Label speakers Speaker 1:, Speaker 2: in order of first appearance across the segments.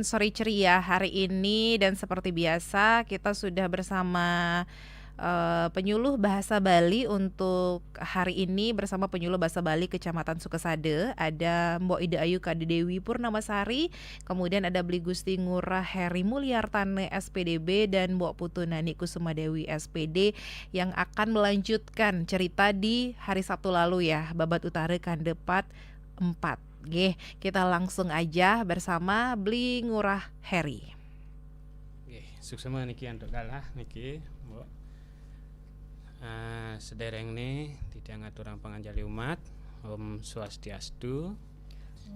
Speaker 1: Sore ceria hari ini dan seperti biasa kita sudah bersama penyuluh bahasa Bali untuk hari ini bersama penyuluh bahasa Bali Kecamatan Sukesade ada Mbok Ida Ayu Kadedewi Purnamasari, kemudian ada Bli Gusti Ngurah Heri Mulyartane SPDB dan Mbok Putu Nani Kusumadewi SPD yang akan melanjutkan cerita di hari Sabtu lalu ya, Babat Utara Kandepat 4. Oke, kita langsung aja bersama Bli Ngurah Heri.
Speaker 2: Nggih, suksema niki antuk kalah niki, Mbok. Sedereng nih titiang aturang panganjali umat. Om Swastiastu.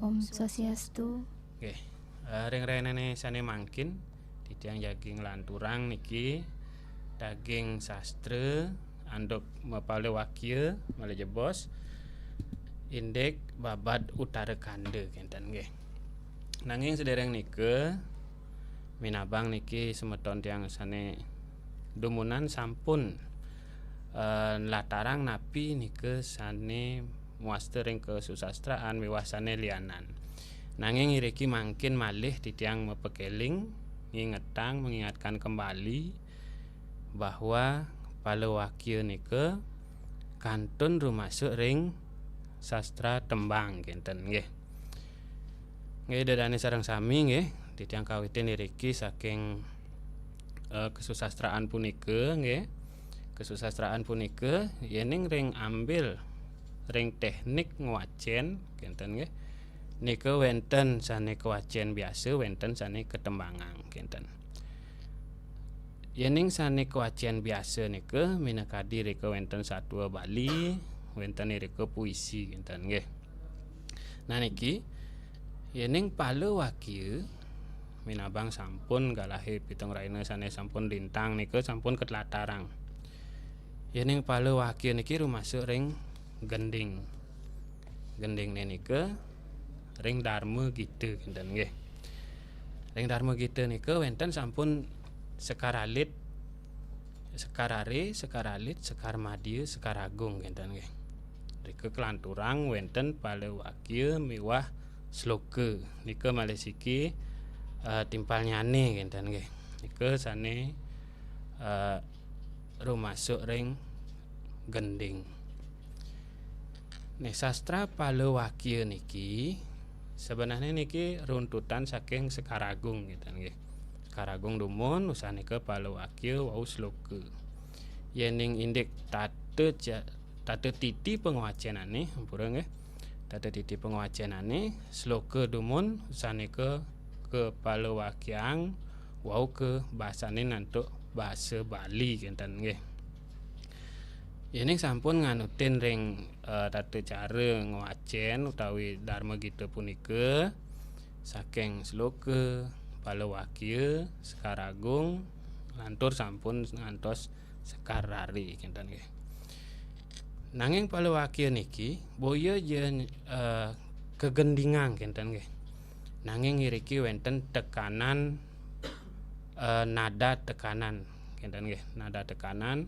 Speaker 3: Om Swastiastu.
Speaker 2: Nggih, reng-renene sane mangkin titiang jaging lanturang niki daging sastra anduk mapale wakil male jebos indek Babat Utara Kande kenten nggih. Nanging sedereng nike minabang niki semeton tiang sane dumunan sampun latarang napi nike sane muastering kesusastraan wiwasane lianan. Nanging iriki mangkin malih titiang mepekeling mengingatkan kembali bahwa palewakil nike kantun rumasuk ring sastra tembang kenten nggih. Nggih dadane sareng sami nggih titiang kawitin iriki saking kesusastraan punika nggih. Kesusastraan punika yening ring ambil ring teknik ngwacen kenten nggih. Nika wenten sane kewacen biasa, wenten sane ketembangan kenten. Yening sane kewacen biasa nika minakadi rika wenten satwa Bali, wenten irika puisi kenten nggih. Nah niki yening pale wakil minabang sampun galahe pitung raina sane sampun lintang nika sampun ketlatarang. Yening pale wakil niki rumasuk ring gending. Gending nika ring Dharma Gita kenten nggih. Ring Dharma Gita nika wenten sampun sekaralit, sekarare, sekaralit, sekar madya, sekar agung kenten nggih. Rika kelanturang wenten pale wakil miwah sloka nika malih siki timpal nyane kenten nggih. Nika sane rumasuk ring gending. Nih sastra pale wakil niki sebenarnya niki runtutan saking Sekar Agung kenten nggih. Sekar Agung dumun usanika pale wakil wau sloka. Yening indek tate titi pengawacenane ampura nggih. Tate titi pengawacenane sloka dumun usanika ke pale wakyang wau ke bahasane nantuk bahasa Bali kenten nggih. Yening sampun nganutin ring tata cara ngwacen utawi Dharma Gita punika saking sloka pale wakil Sekar Agung lantur sampun ngantos Sekar Rari kenten nggih. Nanging pale wakil niki boya yen kegendingan kenten nggih. Nanging iriki wenten tekanan nada tekanan kenten nggih. Nada tekanan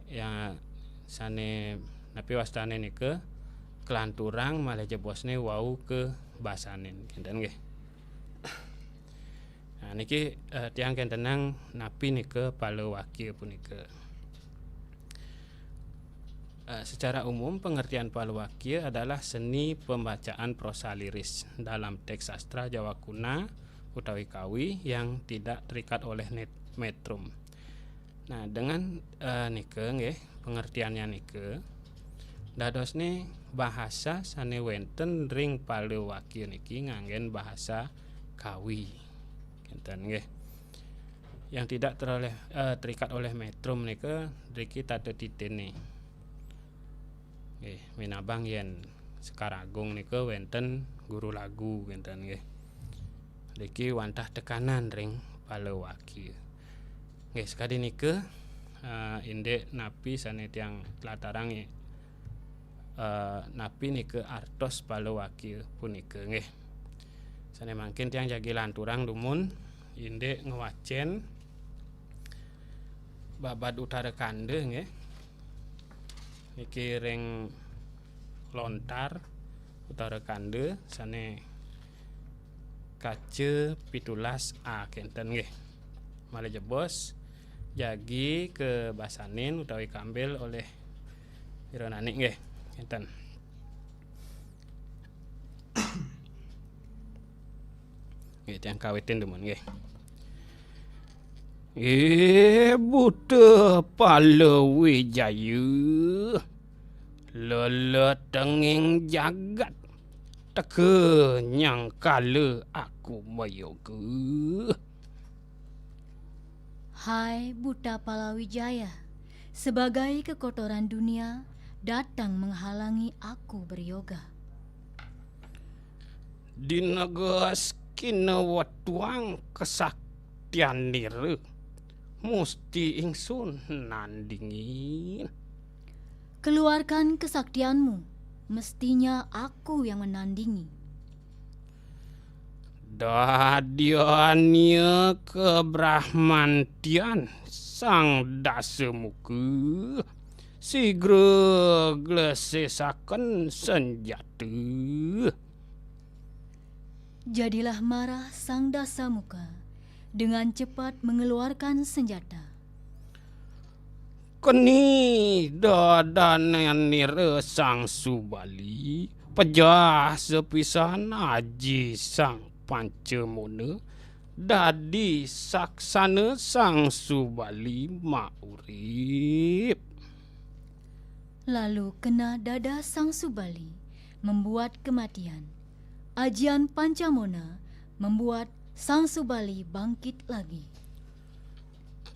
Speaker 2: yang sane napi wastane nika kelanturang malih jebosne wau ke basanen kenten nggih. Nah niki tiang kentenang napi nika pale wakil punika. Secara umum pengertian pale wakil adalah seni pembacaan prosa liris dalam teks sastra Jawa kuna utawi Kawi yang tidak terikat oleh metrum. Nah dengan nika nggih pengertiannya nika dadosne bahasa sane wenten ring pale wakil niki nganggen bahasa Kawi kenten nggih. Yang tidak terikat oleh metrum nika driki tate titene. Nggih, minabang yen Sekar Agung nika wenten guru lagu kenten nggih. Niki wantah tekanan ring pale wakil. Nggih, sekadi nika indek napi sane tiang latarang napi nika artos pale wakil punika nggih. Sane mangkin tiang jagi lanturang dumun indek ngewacen Babat Utara Kande nggih. Niki ring lontar Utara Kande sane kace 17A kenten nggih. Malih jebos jagi ke basanin utawi kambil oleh Ironani nggih kenten. Nggih tiyang kawitin demun nggih. Buta Palawijaya leletenging jagat teka nyangkala aku mayoga.
Speaker 3: Hai buta Palawijaya, sebagai kekotoran dunia datang menghalangi aku beryoga.
Speaker 2: Dinagas kinawatuang kesaktian nira musti ingsun nandingin.
Speaker 3: Keluarkan kesaktianmu, mestinya aku yang menandingi.
Speaker 2: Dadianya kebrahmantian sang dasemuka sigra glesisaken senjata.
Speaker 3: Jadilah marah sang Dasamuka dengan cepat mengeluarkan senjata.
Speaker 2: Keni dadanan nira sang Subali pejah sepisan aji sang Pancamona dadi saksana sang Subali maurip.
Speaker 3: Lalu kena dada sang Subali membuat kematian. Ajian Pancamona membuat sang Subali bangkit lagi.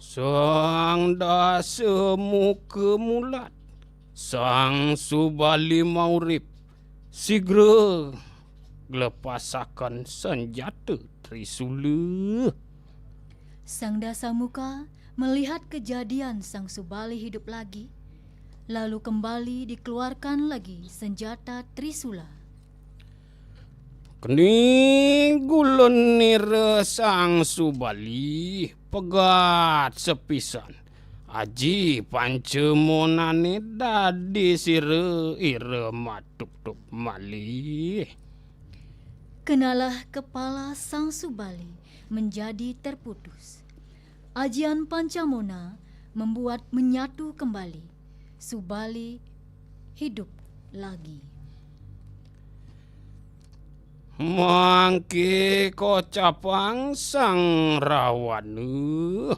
Speaker 2: Sang Dasamuka mulat, sang Subali maurip, sigra glepasaken senjata Trisula.
Speaker 3: Sang Dasamuka melihat kejadian sang Subali hidup lagi, lalu kembali dikeluarkan lagi senjata Trisula.
Speaker 2: Keni gulun nira sang Subali pegat sepisan aji Pancamonane dadi sira ira matup-tup malih.
Speaker 3: Kenalah kepala sang Subali menjadi terputus. Ajian Pancamona membuat menyatu kembali. Subali hidup lagi.
Speaker 2: Mangke kocapang sang Rawana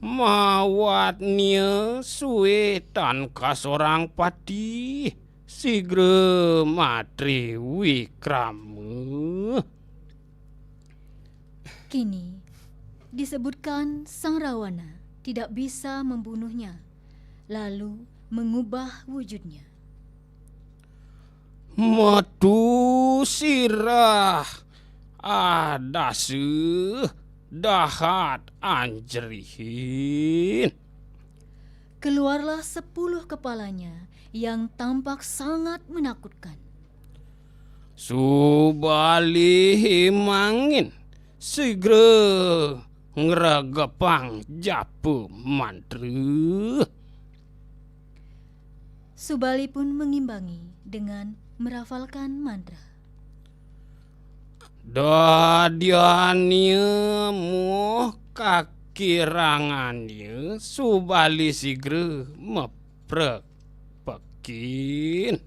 Speaker 2: mawatnya suwe tan kasorang pati sigra matri wikrama.
Speaker 3: Kini disebutkan sang Rawana tidak bisa membunuhnya, lalu mengubah wujudnya.
Speaker 2: Metu sirah adase dahat anjrihin.
Speaker 3: Keluarlah 10 kepalanya yang tampak sangat menakutkan.
Speaker 2: Subali himangin sigra ngragepang japu mantra.
Speaker 3: Subali pun mengimbangi dengan merafalkan mantra.
Speaker 2: Dadiannya muh kakirangannya Subali sigra meprek pekin.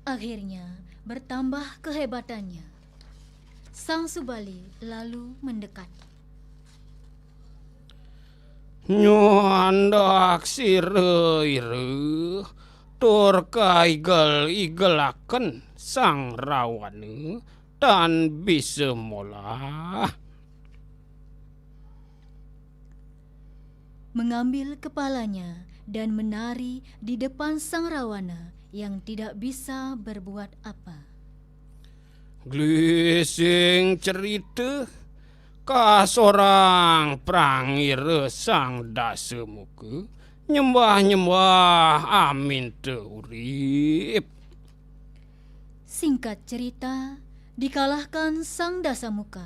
Speaker 3: Akhirnya bertambah kehebatannya. Sang Subali lalu mendekat.
Speaker 2: Nyandak sira-ira tur kaigel-igelaken sang Rawana tan bisa molah.
Speaker 3: Mengambil kepalanya dan menari di depan sang Rawana yang tidak bisa berbuat apa.
Speaker 2: Glising cerita kasorang prangira sang Dasamuka nyembah-nyembah amin teurip.
Speaker 3: Singkat cerita, dikalahkan sang Dasamuka,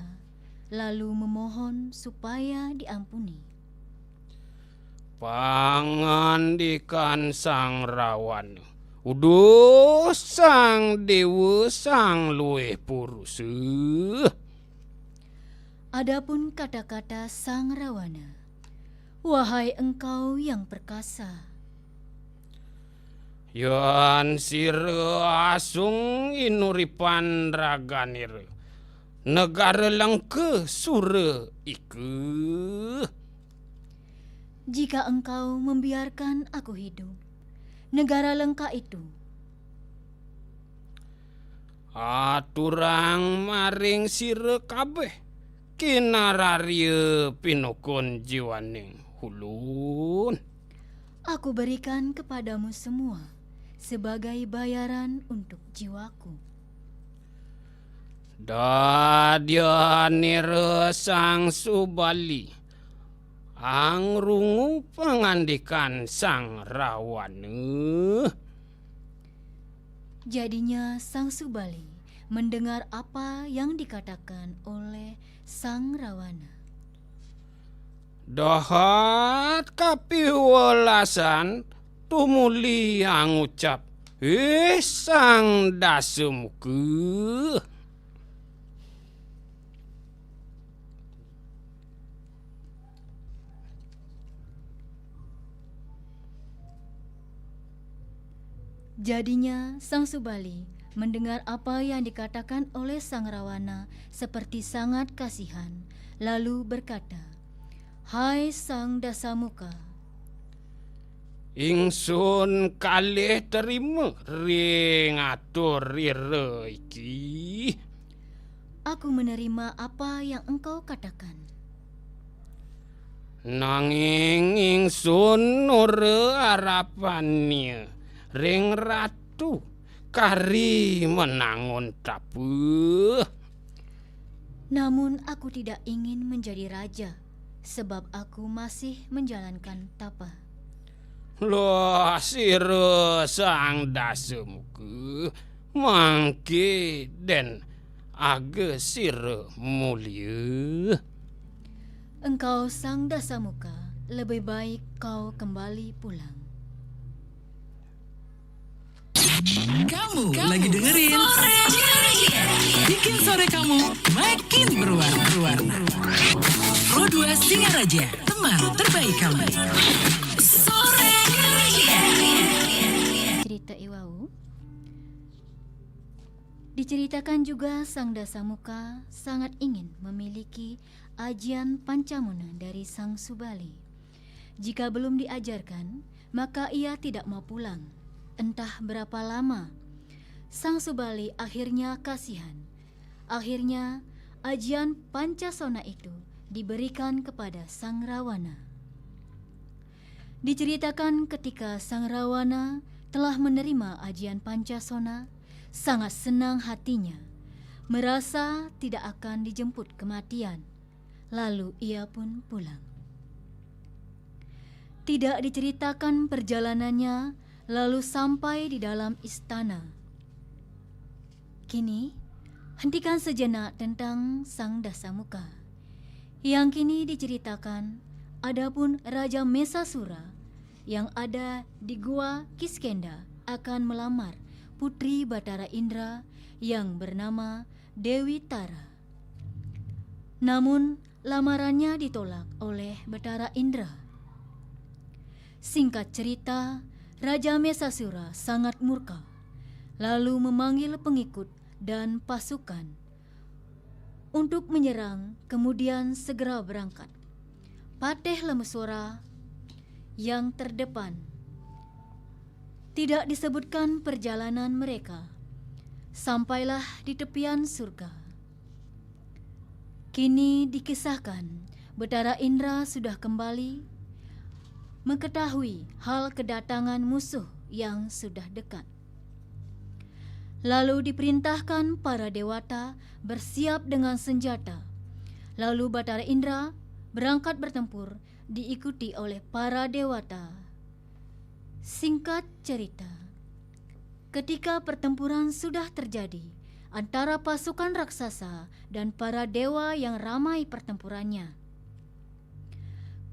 Speaker 3: lalu memohon supaya diampuni.
Speaker 2: Pangandikan sang Rawana, Uduh sang dewa sang luwih puruse.
Speaker 3: Adapun kata-kata sang Rawana, wahai engkau yang perkasa,
Speaker 2: Yan sira asung inuripan raganir. Negara langke sura ike.
Speaker 3: jika engkau membiarkan aku hidup, negara lengkak itu
Speaker 2: Aturang maring sira kabeh kinararia pinokon jiwaning hulun.
Speaker 3: aku berikan kepadamu semua sebagai bayaran untuk jiwaku.
Speaker 2: Dadyanira sang Subali angrungu pangandikan sang Rawana.
Speaker 3: Jadinya sang Subali mendengar apa yang dikatakan oleh sang Rawana.
Speaker 2: Dahat kapiwalasan tumuli ngucap, sang Dasamuka.
Speaker 3: Jadinya sang Subali mendengar apa yang dikatakan oleh sang Rawana seperti sangat kasihan, lalu berkata, "Hai sang Dasamuka,
Speaker 2: Ingsun kalih terima ring atur ira iki.
Speaker 3: aku menerima apa yang engkau katakan.
Speaker 2: Nanging ingsun ora arapane ring ratu kari menangun tabuh.
Speaker 3: Namun aku tidak ingin menjadi raja, sebab aku masih menjalankan tapa."
Speaker 2: Loh sira sang Dasamuka mangke den age sira mulia.
Speaker 3: Engkau sang Dasamuka, lebih baik kau kembali pulang.
Speaker 4: Kamu lagi dengerin bikin sore kamu makin berwarna. Pro 2 Singaraja, teman terbaik kamu.
Speaker 3: Cerita Iwau. Diceritakan juga sang Dasamuka sangat ingin memiliki ajian Pancamona dari sang Subali. Jika belum diajarkan, maka ia tidak mau pulang. Entah berapa lama. Sang Subali akhirnya kasihan. Akhirnya ajian Pancasona itu diberikan kepada sang Rawana. Diceritakan ketika sang Rawana telah menerima ajian Pancasona, sangat senang hatinya, merasa tidak akan dijemput kematian. Lalu ia pun pulang. Tidak diceritakan perjalanannya, lalu sampai di dalam istana. Kini, hentikan sejenak tentang sang Dasamuka. Yang kini diceritakan, adapun Raja Mesasura yang ada di Gua Kiskenda akan melamar putri Batara Indra yang bernama Dewi Tara. Namun lamarannya ditolak oleh Batara Indra. Singkat cerita, Raja Mesasura sangat murka, lalu memanggil pengikut dan pasukan untuk menyerang, kemudian segera berangkat. Patih Lemeswara yang terdepan. Tidak disebutkan perjalanan mereka. Sampailah di tepian surga. Kini dikisahkan Batara Indra sudah kembali mengetahui hal kedatangan musuh yang sudah dekat. Lalu diperintahkan para dewata bersiap dengan senjata. Lalu Batara Indra berangkat bertempur diikuti oleh para dewata. Singkat cerita, ketika pertempuran sudah terjadi antara pasukan raksasa dan para dewa yang ramai pertempurannya,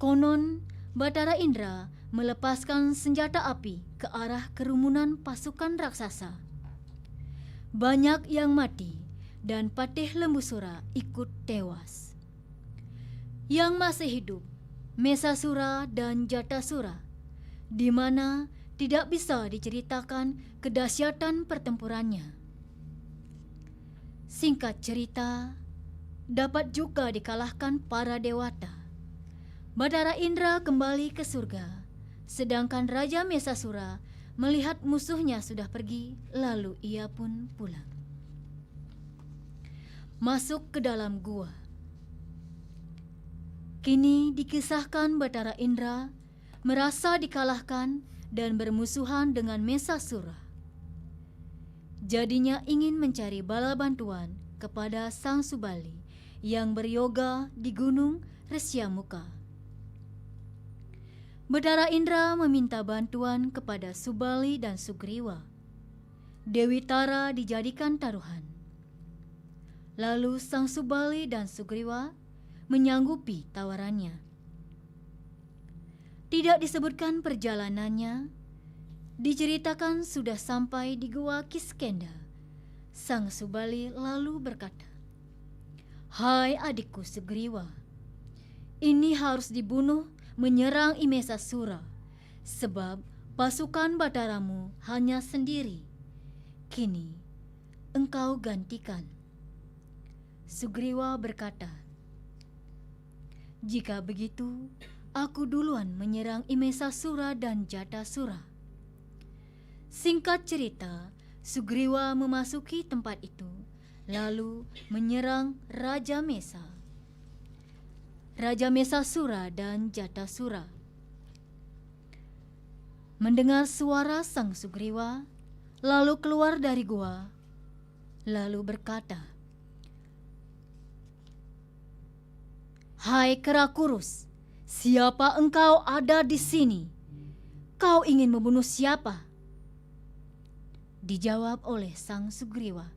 Speaker 3: konon Batara Indra melepaskan senjata api ke arah kerumunan pasukan raksasa. Banyak yang mati dan Patih Lembusura ikut tewas. Yang masih hidup, Mesasura dan Jatasura, di mana tidak bisa diceritakan kedahsyatan pertempurannya. Singkat cerita, dapat juga dikalahkan para dewata. Batara Indra kembali ke surga, sedangkan Raja Mesasura melihat musuhnya sudah pergi, lalu ia pun pulang. Masuk ke dalam gua. Kini dikisahkan Batara Indra merasa dikalahkan dan bermusuhan dengan Mesasura. Jadinya ingin mencari bala bantuan kepada Sang Subali yang beryoga di Gunung Resyamuka. Batara Indra meminta bantuan kepada Subali dan Sugriwa. Dewi Tara dijadikan taruhan. Lalu Sang Subali dan Sugriwa menyanggupi tawarannya. Tidak disebutkan perjalanannya, diceritakan sudah sampai di Gua Kiskenda. Sang Subali lalu berkata, "Hai adikku Sugriwa, ini harus dibunuh menyerang Imesasura, sebab pasukan Bataramu hanya sendiri. Kini engkau gantikan." Sugriwa berkata, "Jika begitu, aku duluan menyerang Imesasura dan Jatasura." Singkat cerita, Sugriwa memasuki tempat itu, lalu menyerang Raja Mesa, Raja Mesasura dan Jatasura. Mendengar suara Sang Sugriwa, lalu keluar dari gua, lalu berkata, "Hai Kerakurus, siapa engkau ada di sini? Kau ingin membunuh siapa?" Dijawab oleh Sang Sugriwa,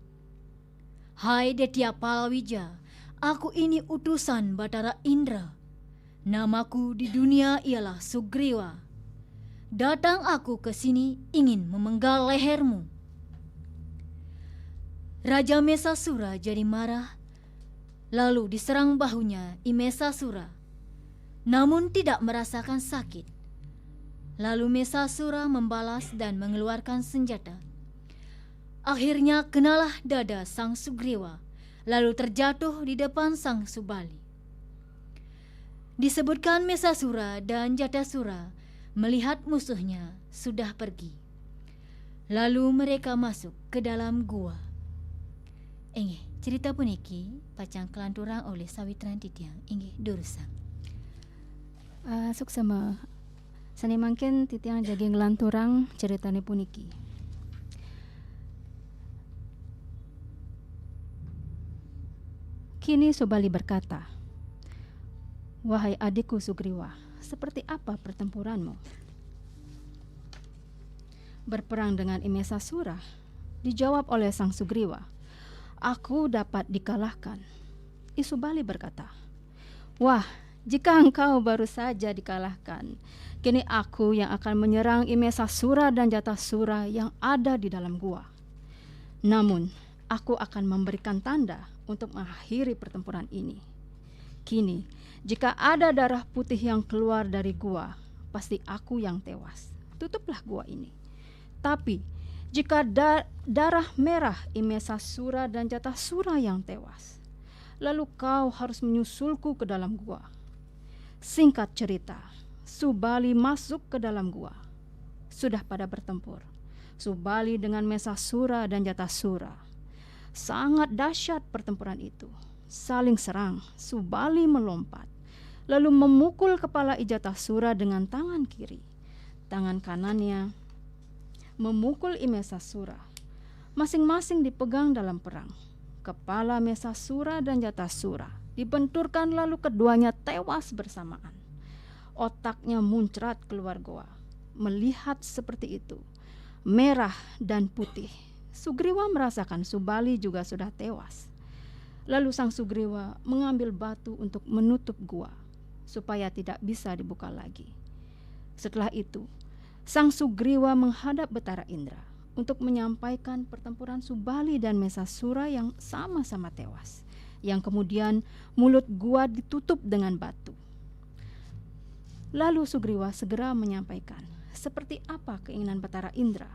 Speaker 3: "Hai Detya Palawija, aku ini utusan Batara Indra. Namaku di dunia ialah Sugriwa. Datang aku ke sini ingin memenggal lehermu." Raja Mesasura jadi marah, lalu diserang bahunya Imesasura, namun tidak merasakan sakit. Lalu Mesasura membalas dan mengeluarkan senjata. Akhirnya kenalah dada Sang Sugriwa, lalu terjatuh di depan Sang Subali. Disebutkan Mesasura dan Jatasura melihat musuhnya sudah pergi. Lalu mereka masuk ke dalam gua. Cerita puniki pacang kelanturang oleh Sawitran Titiang inggih durusang.
Speaker 5: Suksema sani mangken titiang jagi ngelanturang ceritane puniki. Kini Subali berkata, "Wahai adikku Sugriwa, seperti apa pertempuranmu?" "Berperang dengan Imesasura," dijawab oleh Sang Sugriwa. "Aku dapat dikalahkan." Subali berkata, "Wah, jika engkau baru saja dikalahkan, kini aku yang akan menyerang Imesasura dan Jatasura yang ada di dalam gua. Namun, aku akan memberikan tanda untuk mengakhiri pertempuran ini. Kini, jika ada darah putih yang keluar dari gua, pasti aku yang tewas. Tutuplah gua ini. Tapi, jika darah merah Imesasura dan Jatasura yang tewas, lalu kau harus menyusulku ke dalam gua." Singkat cerita, Subali masuk ke dalam gua. Sudah pada bertempur, Subali dengan Mesasura dan Jatasura. Sangat dahsyat pertempuran itu. Saling serang, Subali melompat, lalu memukul kepala Jatasura dengan tangan kiri. Tangan kanannya memukul Imesasura. Masing-masing dipegang dalam perang. Kepala Mesasura dan Jatasura dibenturkan, lalu keduanya tewas bersamaan. Otaknya muncrat keluar goa. Melihat seperti itu, merah dan putih, Sugriwa merasakan Subali juga sudah tewas. Lalu Sang Sugriwa mengambil batu untuk menutup gua supaya tidak bisa dibuka lagi. Setelah itu, Sang Sugriwa menghadap Betara Indra untuk menyampaikan pertempuran Subali dan Mesasura yang sama-sama tewas, yang kemudian mulut gua ditutup dengan batu. Lalu Sugriwa segera menyampaikan seperti apa keinginan Betara Indra,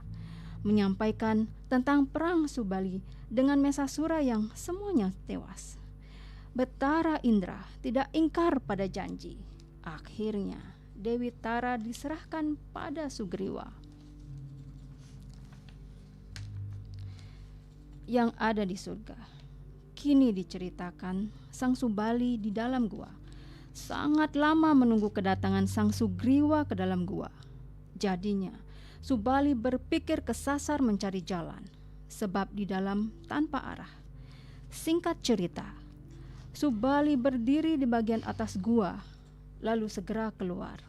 Speaker 5: menyampaikan tentang perang Subali dengan Mesasura yang semuanya tewas. Betara Indra tidak ingkar pada janji. Akhirnya Dewi Tara diserahkan pada Sugriwa. Yang ada di surga kini diceritakan Sang Subali di dalam gua sangat lama menunggu kedatangan Sang Sugriwa ke dalam gua. Jadinya Subali berpikir kesasar mencari jalan, sebab di dalam tanpa arah. Singkat cerita, Subali berdiri di bagian atas gua, lalu segera keluar.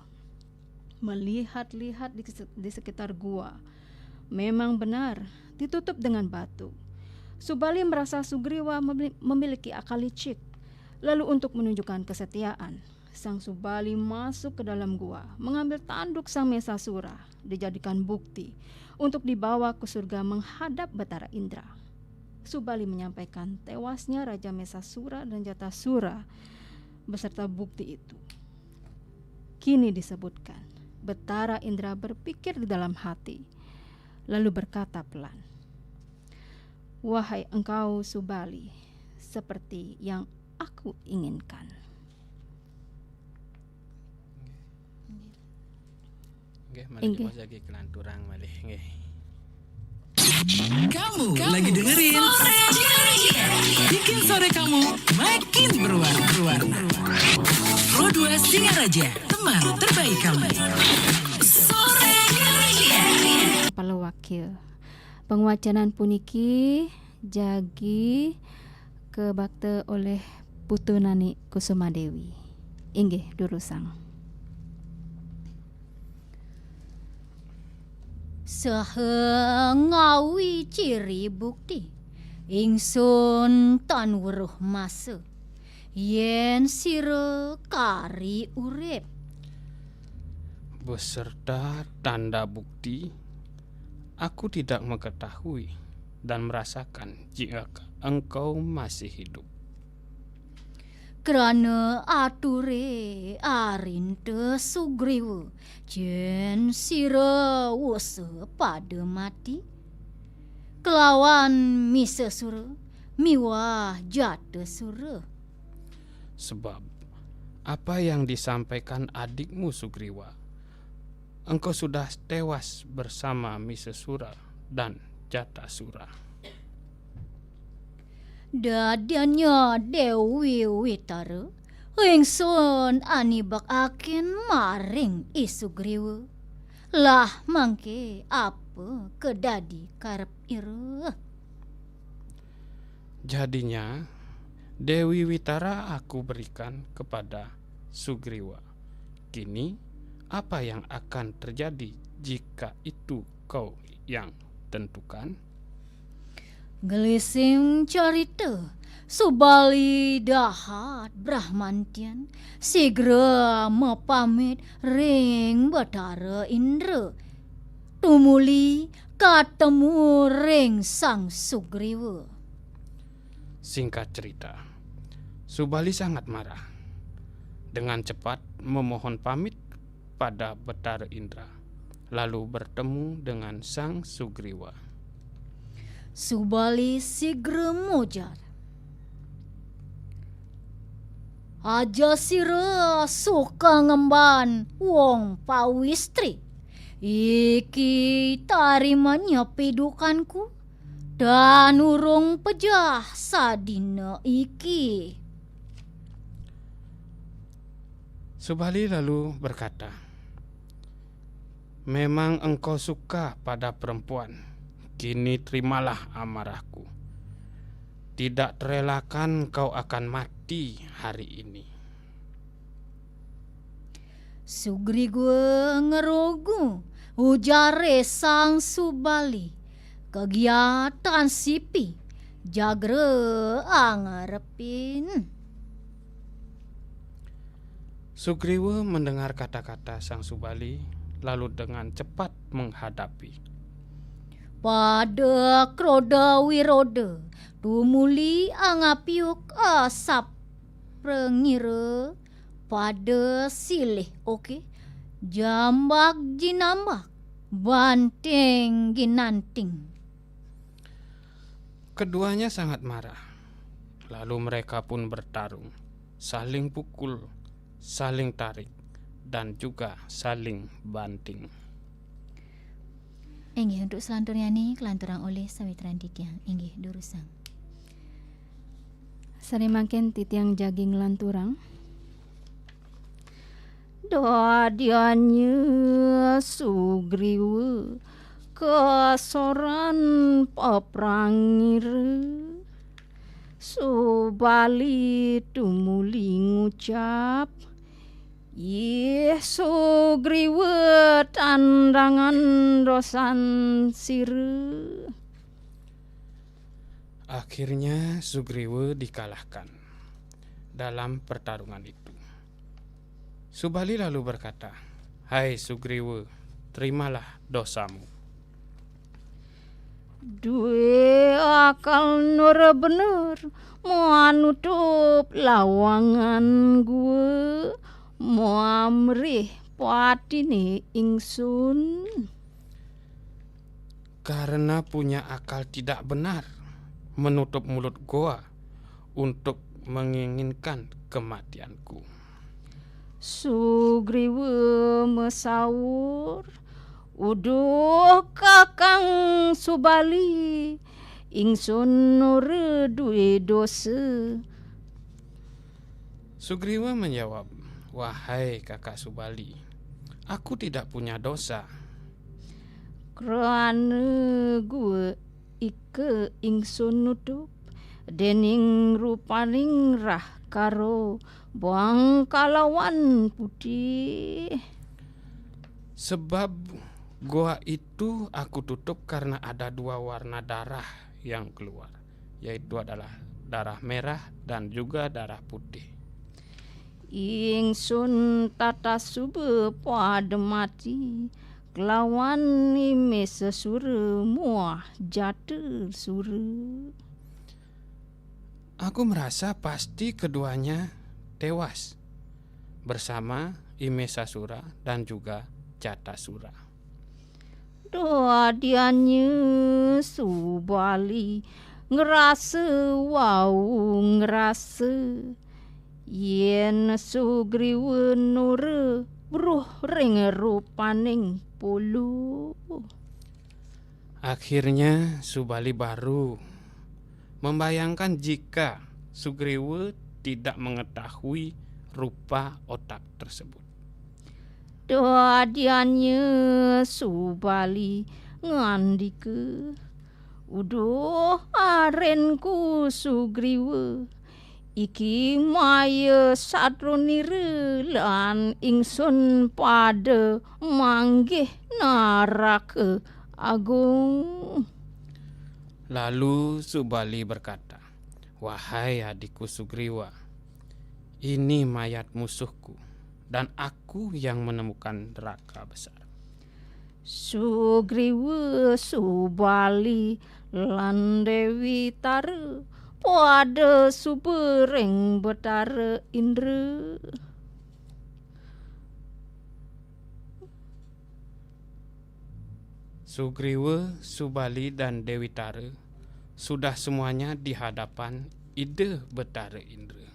Speaker 5: Melihat-lihat di sekitar gua, memang benar ditutup dengan batu. Subali merasa Sugriwa memiliki akal licik. Lalu untuk menunjukkan kesetiaan, Sang Subali masuk ke dalam gua, mengambil tanduk Sang Mesasura, dijadikan bukti untuk dibawa ke surga menghadap Betara Indra. Subali menyampaikan tewasnya Raja Mesasura dan Jatasura beserta bukti itu. Kini disebutkan, Betara Indra berpikir di dalam hati, lalu berkata pelan, "Wahai engkau Subali, seperti yang aku inginkan."
Speaker 2: Nggih, mari
Speaker 5: Inggih.
Speaker 2: kita lagi kelanturang malih nggih.
Speaker 4: Kamu lagi dengerin Bikin sore kamu makin berwarna. Pro 2 Singaraja, teman terbaik kamu. Sore
Speaker 5: Kepala Wakil penguacanan puniki jagi kebakte oleh Putu Nani Kusumadewi. Inggih durusang.
Speaker 3: Saha ngawi ciri bukti ingsun tan weruh masa yen sira kari urip.
Speaker 2: Beserta tanda bukti, aku tidak mengetahui dan merasakan jika engkau masih hidup.
Speaker 3: Kerana ature arinte Sugriwa jen sira wasa pada mati kelawan Misesura miwah Jatasura.
Speaker 2: Sebab apa yang disampaikan adikmu Sugriwa, engkau sudah tewas bersama Misesura dan Jatasura.
Speaker 3: Dadanya Dewi Witara ingsun anibakaken maring Isugriwa. Lah mangke apa kedadi karep ira.
Speaker 2: Jadinya Dewi Witara aku berikan kepada Sugriwa. Kini apa yang akan terjadi jika itu kau yang tentukan?
Speaker 3: Gelising carita Subali dahat Brahmantian segera mepamit ring Betara Indra tumuli katemu ring Sang Sugriwa.
Speaker 2: Singkat cerita, Subali sangat marah. Dengan cepat memohon pamit pada Betara Indra, lalu bertemu dengan Sang Sugriwa.
Speaker 3: Subali sigra mujar. Aja sira suka ngemban wong pawistri. Iki tarimanya pedukanku dan urung pejah sadina iki.
Speaker 2: Subali lalu berkata, "Memang engkau suka pada perempuan. Kini terimalah amarahku. Tidak terelakkan kau akan mati hari ini."
Speaker 3: Sugriwa ngerogu ujare Sang Subali. Kegiatan sipi jagre angarepin.
Speaker 2: Sugriwa mendengar kata-kata Sang Subali, lalu dengan cepat menghadapi.
Speaker 3: Pada kroda wiroda tumuli angapiuk asap prengira pada silih oke jambak jinambak banteng ginanting.
Speaker 2: Keduanya sangat marah. Lalu mereka pun bertarung, saling pukul, saling tarik, dan juga saling banting.
Speaker 3: Inggih untuk selanturnya ni kelanturang oleh Sawitran Titiang. Inggih durusang.
Speaker 5: Sarimangken Titiang Jaging lanturang. Dadianya Sugriwa kesoran peprangir Subali tumuli ngucap Sugriwa tandangan dosan sire.
Speaker 2: Akhirnya Sugriwa dikalahkan dalam pertarungan itu. Subali lalu berkata, "Hai Sugriwa, terimalah dosamu."
Speaker 5: Due akal nur bener mau nutup lawangan gue mau amrih patine ingsun.
Speaker 2: Karena punya akal tidak benar, menutup mulut goa untuk menginginkan kematianku.
Speaker 5: Sugriwa mesawur, uduh kakang Subali, ingsun nur duwe dosa.
Speaker 2: Sugriwa menjawab, "Wahai kakak Subali, aku tidak punya dosa.
Speaker 5: Krana gue ike ingsun nutup dening rupaning rah karo bangkalawan putih."
Speaker 2: Sebab goa itu aku tutup karena ada dua warna darah yang keluar, yaitu adalah darah merah dan juga darah putih.
Speaker 5: Ingsun tata sube pada mati kelawan ime sesure muah jatuh sure.
Speaker 2: Aku merasa pasti keduanya tewas bersama Imesasura dan juga Jatasura.
Speaker 5: Doa dianya Subali ngerasa yen Sugriwa nur bruh ring rupaning pulu.
Speaker 2: Akhirnya Subali baru membayangkan jika Sugriwa tidak mengetahui rupa otak tersebut.
Speaker 5: Doa dianya Subali ngandika, uduh arenku Sugriwa, iki maya satronire lan ingsun pada manggih naraka agung.
Speaker 2: Lalu Subali berkata, "Wahai adikku Sugriwa, ini mayat musuhku dan aku yang menemukan neraka besar."
Speaker 5: Sugriwa Subali lan Dewi Tara pada subereng Betara Indra.
Speaker 2: Sugriwa, Subali dan Dewi Tara sudah semuanya di hadapan Ida Betara Indra.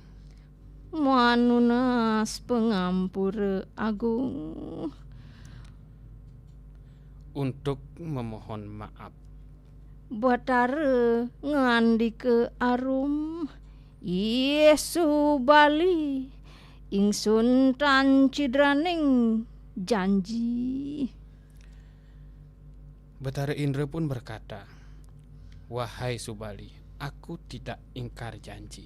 Speaker 5: Manunas pengampura agung
Speaker 2: Untuk memohon maaf.
Speaker 5: Betara ngandika arum, Yesu Bali ingsun tan cidraning janji.
Speaker 2: Betara Indra pun berkata, "Wahai Subali, aku tidak ingkar janji."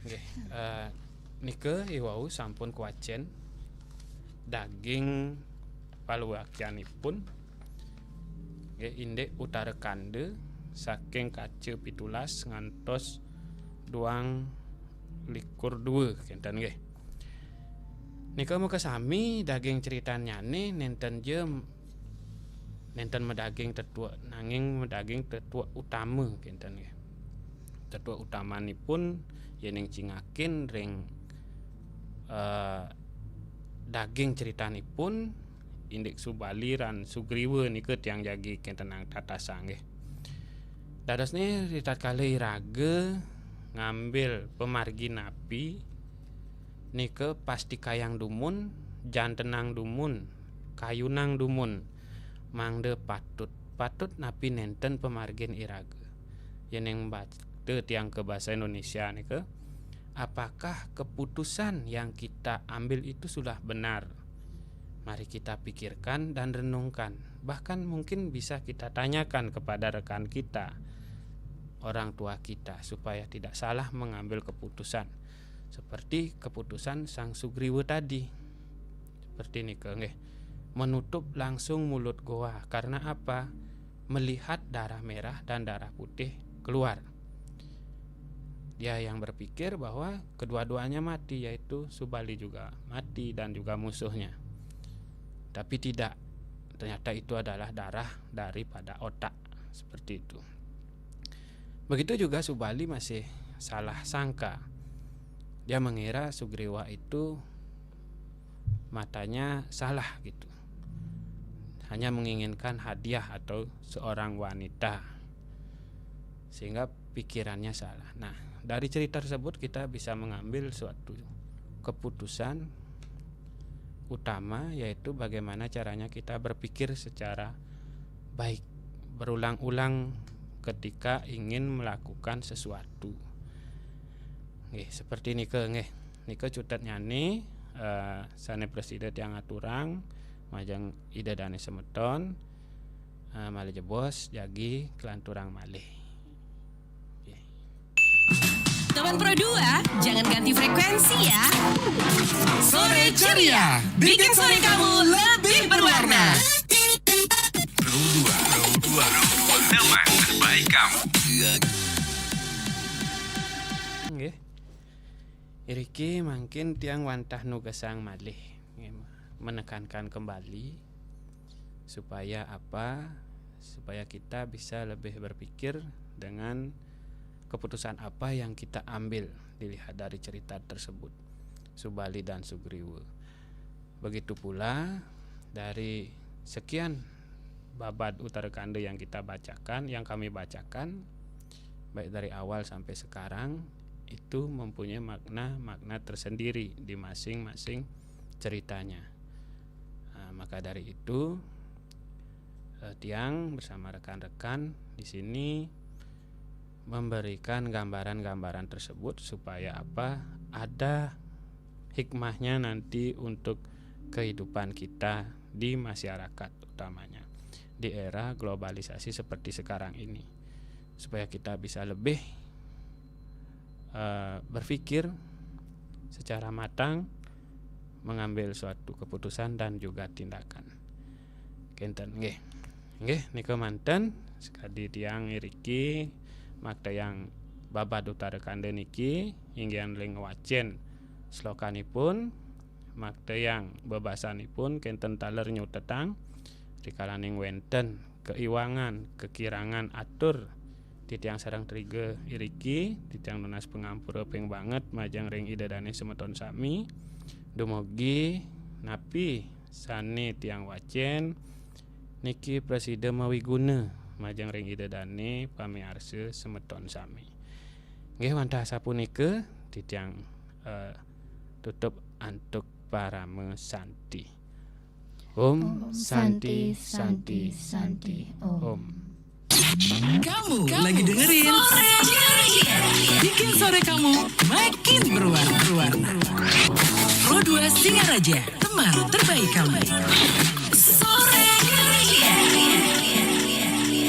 Speaker 2: Nggih, nike iwau sampun kuacen daging paluakyanipun nggih indek utara kande saking kaca pitulas ngantos 2 likur 2 kenten nggih. Nika mau kesami daging ceritanya nih nenten jem nenten medaging tetua nanging medaging tetua utama kinten nggih. Tetua utamanipun yening cingakin ring daging ceritanipun Indik Subali ran Sugriwa nika tiang jagi kinten nang tatasa nggih. Dadosne ritat kali iraga ngambil pemargi napi nike pasti kayang dumun jantenang dumun kayunang dumun mangde patut napi nenten pemargin iraga yeneng baca tiang ke bahasa Indonesia nike apakah keputusan yang kita ambil itu sudah benar. Mari kita pikirkan dan renungkan, bahkan mungkin bisa kita tanyakan kepada rekan kita, orang tua kita, supaya tidak salah mengambil keputusan seperti keputusan Sang Sugriwa tadi. Seperti ini nggih. Menutup langsung mulut goa karena apa? Melihat darah merah dan darah putih keluar. Dia yang berpikir bahwa kedua-duanya mati, yaitu Subali juga mati dan juga musuhnya. Tapi tidak. Ternyata itu adalah darah daripada otak. Seperti itu. Begitu juga Subali masih salah sangka. Dia mengira Sugriwa itu matanya salah gitu. Hanya menginginkan hadiah atau seorang wanita. Sehingga pikirannya salah. Nah, dari cerita tersebut kita bisa mengambil suatu keputusan utama, yaitu bagaimana caranya kita berpikir secara baik, berulang-ulang ketika ingin melakukan sesuatu. Nggih, seperti nike nggih. Nike cutet nyani sane presiden yang aturang majang ide dane semeton malih jebos jagi kelanturang malih.
Speaker 4: Teman Pro 2, jangan ganti frekuensi ya. Sore ceria, bikin sore kamu lebih berwarna.
Speaker 6: Pro 2, teman terbaik kamu.
Speaker 2: Nggih. Iriki mungkin tiang wantah nu gesang malih menekankan kembali supaya apa? Supaya kita bisa lebih berpikir dengan keputusan apa yang kita ambil dilihat dari cerita tersebut, Subali dan Sugriwa. Begitu pula dari sekian babad Uttarakanda yang kita bacakan, yang kami bacakan baik dari awal sampai sekarang, itu mempunyai makna tersendiri di masing-masing ceritanya. Nah, maka dari itu Tiang bersama rekan-rekan di sini memberikan gambaran-gambaran tersebut supaya apa? Ada hikmahnya nanti untuk kehidupan kita di masyarakat, utamanya di era globalisasi seperti sekarang ini, supaya kita bisa lebih berpikir secara matang, mengambil suatu keputusan dan juga tindakan. Kenten nggih. Nggih nika manten sekali tiang iriki makta yang babad Uttarakanda niki inggian ling wacen slokanipun makta yang bebasanipun kenten taler nyutetang rikalaning wenten keiwangan kekirangan atur titiang sarang triga iriki titiang nunas pengampura ping banget majang ring idadane semeton sami dumugi napi sane tiang wacen niki presiden mawiguna majang ring idadane pamiarsa semeton sami. Nggih wantah sapunika titiang tutup antuk parame santi. Om santi santi santi om.
Speaker 4: Kamu lagi dengerin Sore Ceria, bikin sore kamu makin berwarna. Pro 2 Singaraja, teman terbaik kamu.